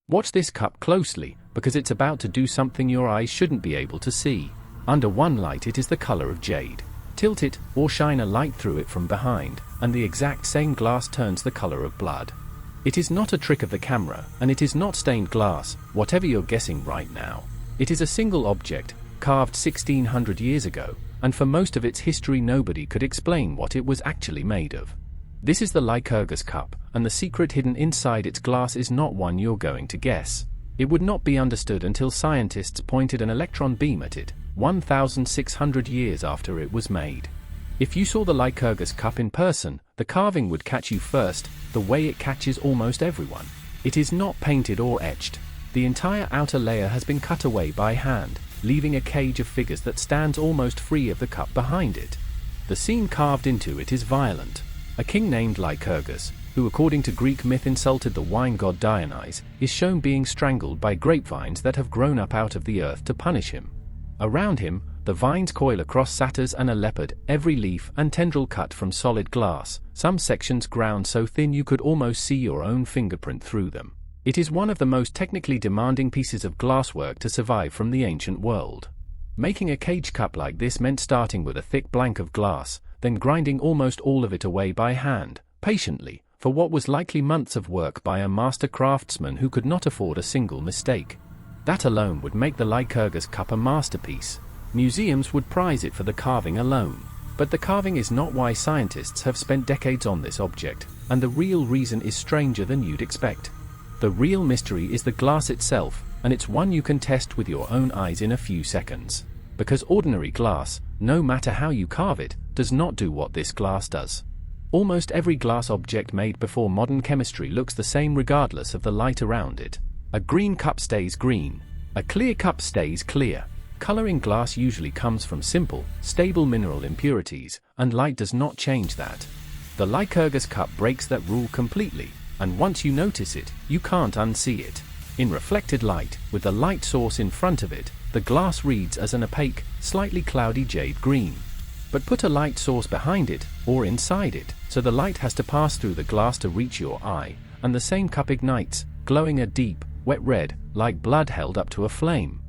Watch this cup closely, because it's about to do something your eyes shouldn't be able to see. Under one light it is the color of jade. Tilt it, or shine a light through it from behind, and the exact same glass turns the color of blood. It is not a trick of the camera, and it is not stained glass, whatever you're guessing right now. It is a single object, carved 1600 years ago, and for most of its history nobody could explain what it was actually made of. This is the Lycurgus Cup, and the secret hidden inside its glass is not one you're going to guess. It would not be understood until scientists pointed an electron beam at it, 1,600 years after it was made. If you saw the Lycurgus Cup in person, the carving would catch you first, the way it catches almost everyone. It is not painted or etched. The entire outer layer has been cut away by hand, leaving a cage of figures that stands almost free of the cup behind it. The scene carved into it is violent. A king named Lycurgus, who according to Greek myth insulted the wine god Dionysus, is shown being strangled by grapevines that have grown up out of the earth to punish him. Around him, the vines coil across satyrs and a leopard, every leaf and tendril cut from solid glass, some sections ground so thin you could almost see your own fingerprint through them. It is one of the most technically demanding pieces of glasswork to survive from the ancient world. Making a cage cup like this meant starting with a thick blank of glass, then grinding almost all of it away by hand, patiently, for what was likely months of work by a master craftsman who could not afford a single mistake. That alone would make the Lycurgus Cup a masterpiece. Museums would prize it for the carving alone. But the carving is not why scientists have spent decades on this object, and the real reason is stranger than you'd expect. The real mystery is the glass itself, and it's one you can test with your own eyes in a few seconds. Because ordinary glass, no matter how you carve it, does not do what this glass does. Almost every glass object made before modern chemistry looks the same regardless of the light around it. A green cup stays green. A clear cup stays clear. Color in glass usually comes from simple, stable mineral impurities, and light does not change that. The Lycurgus Cup breaks that rule completely, and once you notice it, you can't unsee it. In reflected light, with the light source in front of it, the glass reads as an opaque, slightly cloudy jade green. But put a light source behind it, or inside it, so the light has to pass through the glass to reach your eye, and the same cup ignites, glowing a deep, wet red, like blood held up to a flame.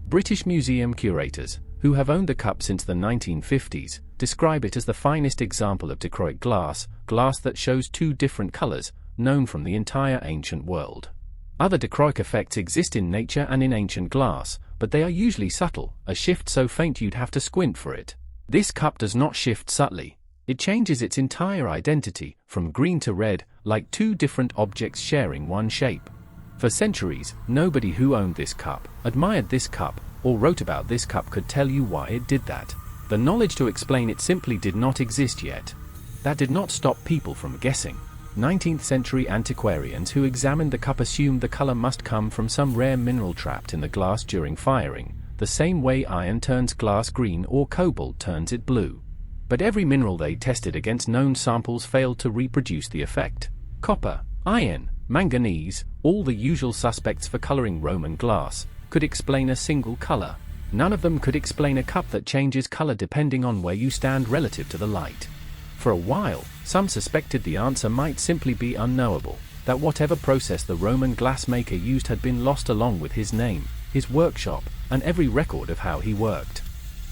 British museum curators, who have owned the cup since the 1950s, describe it as the finest example of dichroic glass, glass that shows two different colors, known from the entire ancient world. Other dichroic effects exist in nature and in ancient glass, but they are usually subtle, a shift so faint you'd have to squint for it. This cup does not shift subtly. It changes its entire identity, from green to red, like two different objects sharing one shape. For centuries, nobody who owned this cup, admired this cup, or wrote about this cup could tell you why it did that. The knowledge to explain it simply did not exist yet. That did not stop people from guessing. 19th century antiquarians who examined the cup assumed the color must come from some rare mineral trapped in the glass during firing, the same way iron turns glass green or cobalt turns it blue. But every mineral they tested against known samples failed to reproduce the effect. Copper, iron, manganese, all the usual suspects for coloring Roman glass, could explain a single color. None of them could explain a cup that changes color depending on where you stand relative to the light. For a while, some suspected the answer might simply be unknowable, that whatever process the Roman glassmaker used had been lost along with his name, his workshop, and every record of how he worked.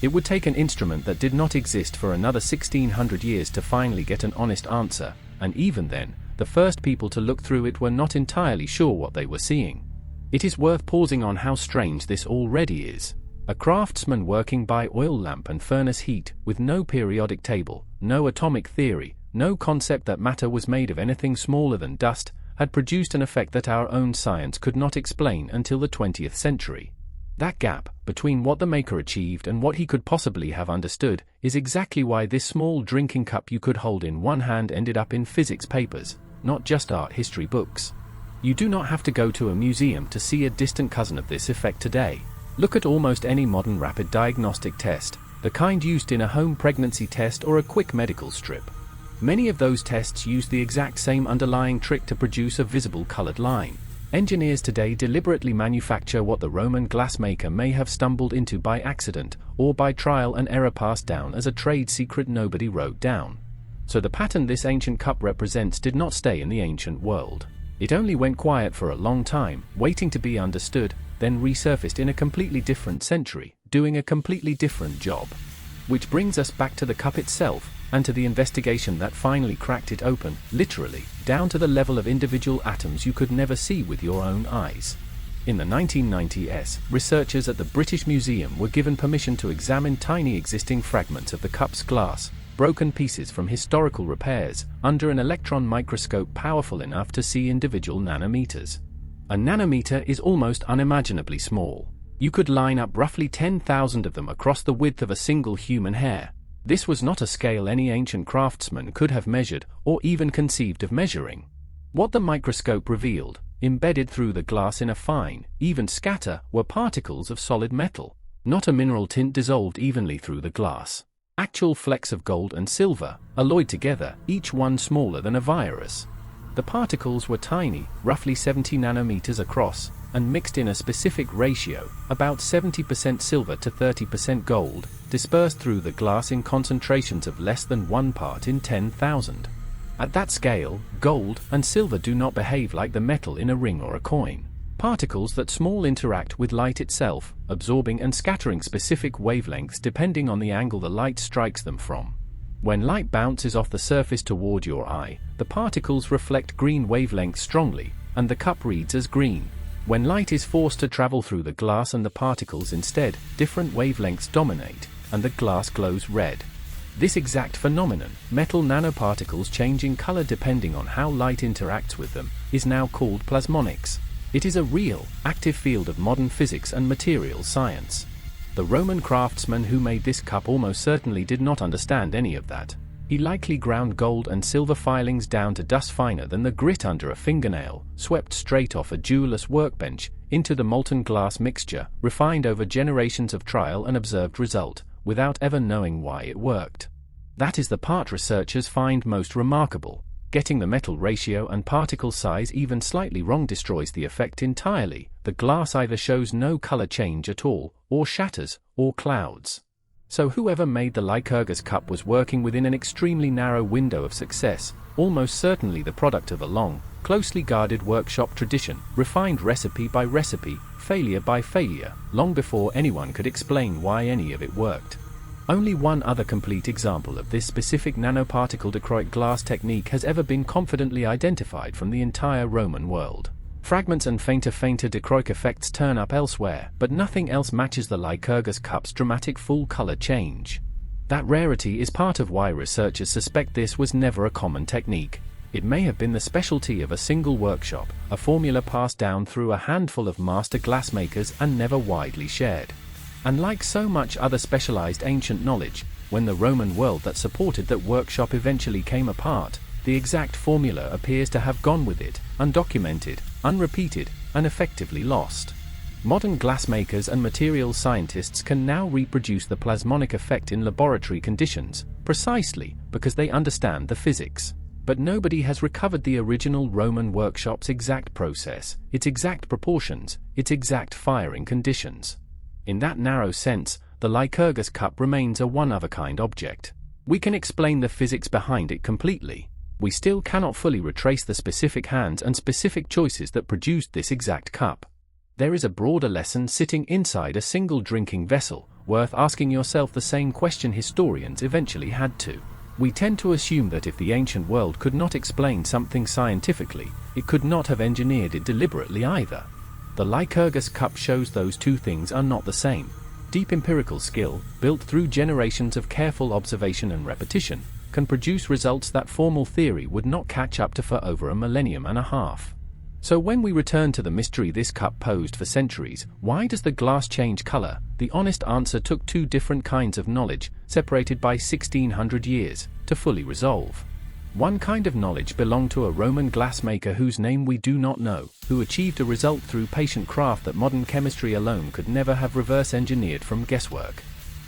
It would take an instrument that did not exist for another 1600 years to finally get an honest answer, and even then, the first people to look through it were not entirely sure what they were seeing. It is worth pausing on how strange this already is. A craftsman working by oil lamp and furnace heat, with no periodic table, no atomic theory, no concept that matter was made of anything smaller than dust, had produced an effect that our own science could not explain until the 20th century. That gap, between what the maker achieved and what he could possibly have understood, is exactly why this small drinking cup you could hold in one hand ended up in physics papers, not just art history books. You do not have to go to a museum to see a distant cousin of this effect today. Look at almost any modern rapid diagnostic test, the kind used in a home pregnancy test or a quick medical strip. Many of those tests use the exact same underlying trick to produce a visible colored line. Engineers today deliberately manufacture what the Roman glassmaker may have stumbled into by accident, or by trial and error passed down as a trade secret nobody wrote down. So the pattern this ancient cup represents did not stay in the ancient world. It only went quiet for a long time, waiting to be understood, then resurfaced in a completely different century, doing a completely different job. Which brings us back to the cup itself, and to the investigation that finally cracked it open, literally, down to the level of individual atoms you could never see with your own eyes. In the 1990s, researchers at the British Museum were given permission to examine tiny existing fragments of the cup's glass, broken pieces from historical repairs, under an electron microscope powerful enough to see individual nanometers. A nanometer is almost unimaginably small. You could line up roughly 10,000 of them across the width of a single human hair. This was not a scale any ancient craftsman could have measured, or even conceived of measuring. What the microscope revealed, embedded through the glass in a fine, even scatter, were particles of solid metal, not a mineral tint dissolved evenly through the glass. Actual flecks of gold and silver, alloyed together, each one smaller than a virus. The particles were tiny, roughly 70 nanometers across, and mixed in a specific ratio, about 70% silver to 30% gold, dispersed through the glass in concentrations of less than 1 part in 10,000. At that scale, gold and silver do not behave like the metal in a ring or a coin. Particles that small interact with light itself, absorbing and scattering specific wavelengths depending on the angle the light strikes them from. When light bounces off the surface toward your eye, the particles reflect green wavelengths strongly, and the cup reads as green. When light is forced to travel through the glass and the particles instead, different wavelengths dominate, and the glass glows red. This exact phenomenon, metal nanoparticles changing color depending on how light interacts with them, is now called plasmonics. It is a real, active field of modern physics and materials science. The Roman craftsman who made this cup almost certainly did not understand any of that. He likely ground gold and silver filings down to dust finer than the grit under a fingernail, swept straight off a jeweler's workbench, into the molten glass mixture, refined over generations of trial and observed result, without ever knowing why it worked. That is the part researchers find most remarkable. Getting the metal ratio and particle size even slightly wrong destroys the effect entirely. The glass either shows no color change at all, or shatters, or clouds. So whoever made the Lycurgus Cup was working within an extremely narrow window of success, almost certainly the product of a long, closely guarded workshop tradition, refined recipe by recipe, failure by failure, long before anyone could explain why any of it worked. Only one other complete example of this specific nanoparticle dichroic glass technique has ever been confidently identified from the entire Roman world. Fragments and fainter dichroic effects turn up elsewhere, but nothing else matches the Lycurgus Cup's dramatic full-color change. That rarity is part of why researchers suspect this was never a common technique. It may have been the specialty of a single workshop, a formula passed down through a handful of master glassmakers and never widely shared. And like so much other specialized ancient knowledge, when the Roman world that supported that workshop eventually came apart, the exact formula appears to have gone with it, undocumented, unrepeated, and effectively lost. Modern glassmakers and materials scientists can now reproduce the plasmonic effect in laboratory conditions, precisely because they understand the physics. But nobody has recovered the original Roman workshop's exact process, its exact proportions, its exact firing conditions. In that narrow sense, the Lycurgus Cup remains a one-of-a-kind object. We can explain the physics behind it completely. We still cannot fully retrace the specific hands and specific choices that produced this exact cup. There is a broader lesson sitting inside a single drinking vessel, worth asking yourself the same question historians eventually had to. We tend to assume that if the ancient world could not explain something scientifically, it could not have engineered it deliberately either. The Lycurgus Cup shows those two things are not the same. Deep empirical skill, built through generations of careful observation and repetition, can produce results that formal theory would not catch up to for over a millennium and a half. So when we return to the mystery this cup posed for centuries, why does the glass change color? The honest answer took two different kinds of knowledge, separated by 1600 years, to fully resolve. One kind of knowledge belonged to a Roman glassmaker whose name we do not know, who achieved a result through patient craft that modern chemistry alone could never have reverse-engineered from guesswork.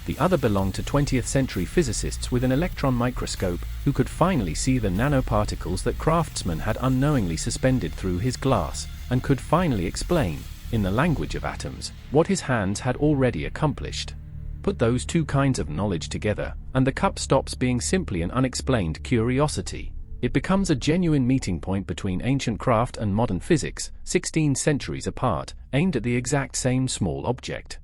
The other belonged to 20th century physicists with an electron microscope, who could finally see the nanoparticles that craftsman had unknowingly suspended through his glass, and could finally explain, in the language of atoms, what his hands had already accomplished. Put those two kinds of knowledge together, and the cup stops being simply an unexplained curiosity. It becomes a genuine meeting point between ancient craft and modern physics, 16 centuries apart, aimed at the exact same small object.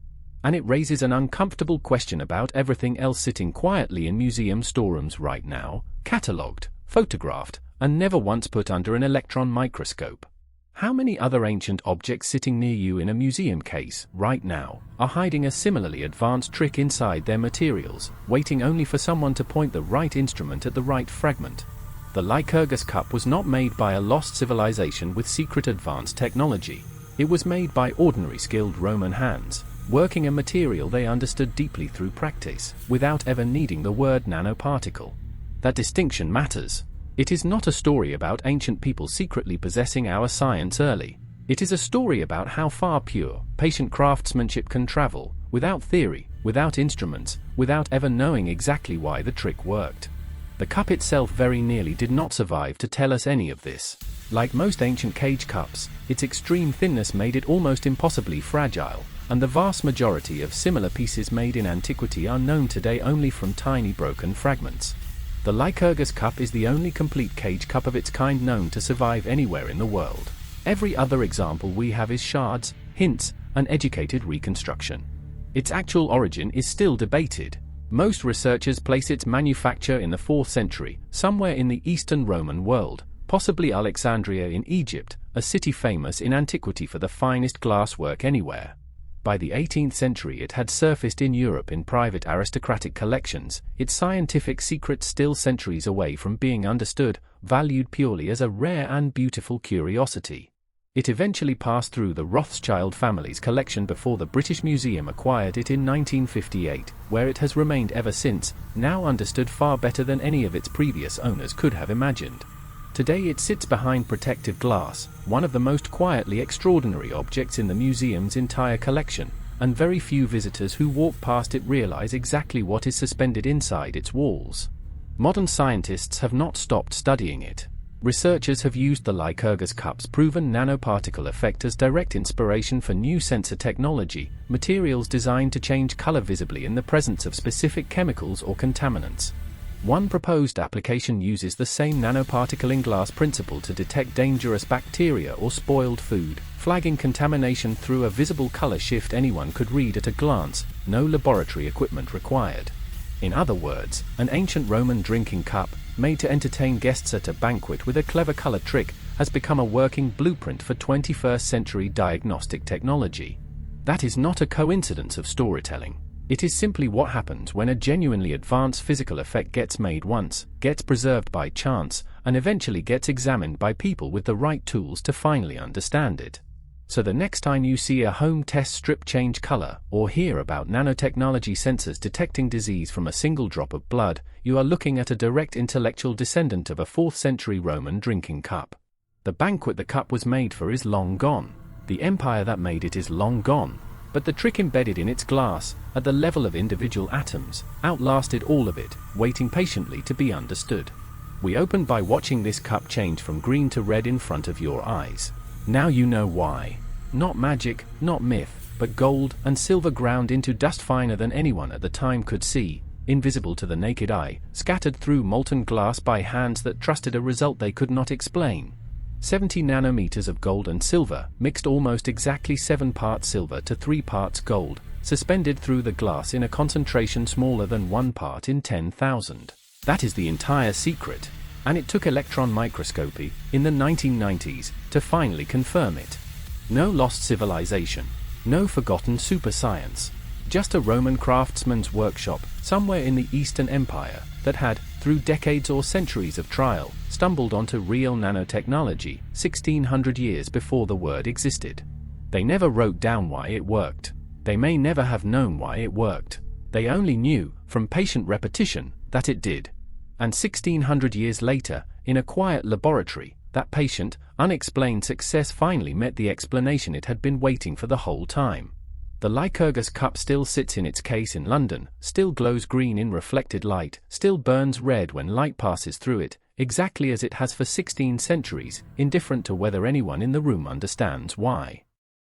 And it raises an uncomfortable question about everything else sitting quietly in museum storerooms right now, catalogued, photographed, and never once put under an electron microscope. How many other ancient objects sitting near you in a museum case, right now, are hiding a similarly advanced trick inside their materials, waiting only for someone to point the right instrument at the right fragment? The Lycurgus Cup was not made by a lost civilization with secret advanced technology. It was made by ordinary skilled Roman hands, working a material they understood deeply through practice, without ever needing the word nanoparticle. That distinction matters. It is not a story about ancient people secretly possessing our science early. It is a story about how far pure, patient craftsmanship can travel, without theory, without instruments, without ever knowing exactly why the trick worked. The cup itself very nearly did not survive to tell us any of this. Like most ancient cage cups, its extreme thinness made it almost impossibly fragile, and the vast majority of similar pieces made in antiquity are known today only from tiny broken fragments. The Lycurgus Cup is the only complete cage cup of its kind known to survive anywhere in the world. Every other example we have is shards, hints, and educated reconstruction. Its actual origin is still debated. Most researchers place its manufacture in the 4th century, somewhere in the Eastern Roman world, possibly Alexandria in Egypt, a city famous in antiquity for the finest glasswork anywhere. By the 18th century it had surfaced in Europe in private aristocratic collections, its scientific secrets still centuries away from being understood, valued purely as a rare and beautiful curiosity. It eventually passed through the Rothschild family's collection before the British Museum acquired it in 1958, where it has remained ever since, now understood far better than any of its previous owners could have imagined. Today it sits behind protective glass, one of the most quietly extraordinary objects in the museum's entire collection, and very few visitors who walk past it realize exactly what is suspended inside its walls. Modern scientists have not stopped studying it. Researchers have used the Lycurgus Cup's proven nanoparticle effect as direct inspiration for new sensor technology, materials designed to change color visibly in the presence of specific chemicals or contaminants. One proposed application uses the same nanoparticle in glass principle to detect dangerous bacteria or spoiled food, flagging contamination through a visible color shift anyone could read at a glance, no laboratory equipment required. In other words, an ancient Roman drinking cup, made to entertain guests at a banquet with a clever color trick, has become a working blueprint for 21st century diagnostic technology. That is not a coincidence of storytelling. It is simply what happens when a genuinely advanced physical effect gets made once, gets preserved by chance, and eventually gets examined by people with the right tools to finally understand it. So the next time you see a home test strip change color, or hear about nanotechnology sensors detecting disease from a single drop of blood, you are looking at a direct intellectual descendant of a 4th century Roman drinking cup. The banquet the cup was made for is long gone. The empire that made it is long gone. But the trick embedded in its glass, at the level of individual atoms, outlasted all of it, waiting patiently to be understood. We opened by watching this cup change from green to red in front of your eyes. Now you know why. Not magic, not myth, but gold and silver ground into dust finer than anyone at the time could see, invisible to the naked eye, scattered through molten glass by hands that trusted a result they could not explain. 70 nanometers of gold and silver, mixed almost exactly 7 parts silver to 3 parts gold, suspended through the glass in a concentration smaller than 1 part in 10,000. That is the entire secret. And it took electron microscopy, in the 1990s, to finally confirm it. No lost civilization. No forgotten super science. Just a Roman craftsman's workshop, somewhere in the Eastern Empire, that had, through decades or centuries of trial, stumbled onto real nanotechnology 1600 years before the word existed. They never wrote down why it worked. They may never have known why it worked. They only knew, from patient repetition, that it did. And 1600 years later, in a quiet laboratory, that patient, unexplained success finally met the explanation it had been waiting for the whole time. The Lycurgus Cup still sits in its case in London, still glows green in reflected light, still burns red when light passes through it, exactly as it has for 16 centuries, indifferent to whether anyone in the room understands why.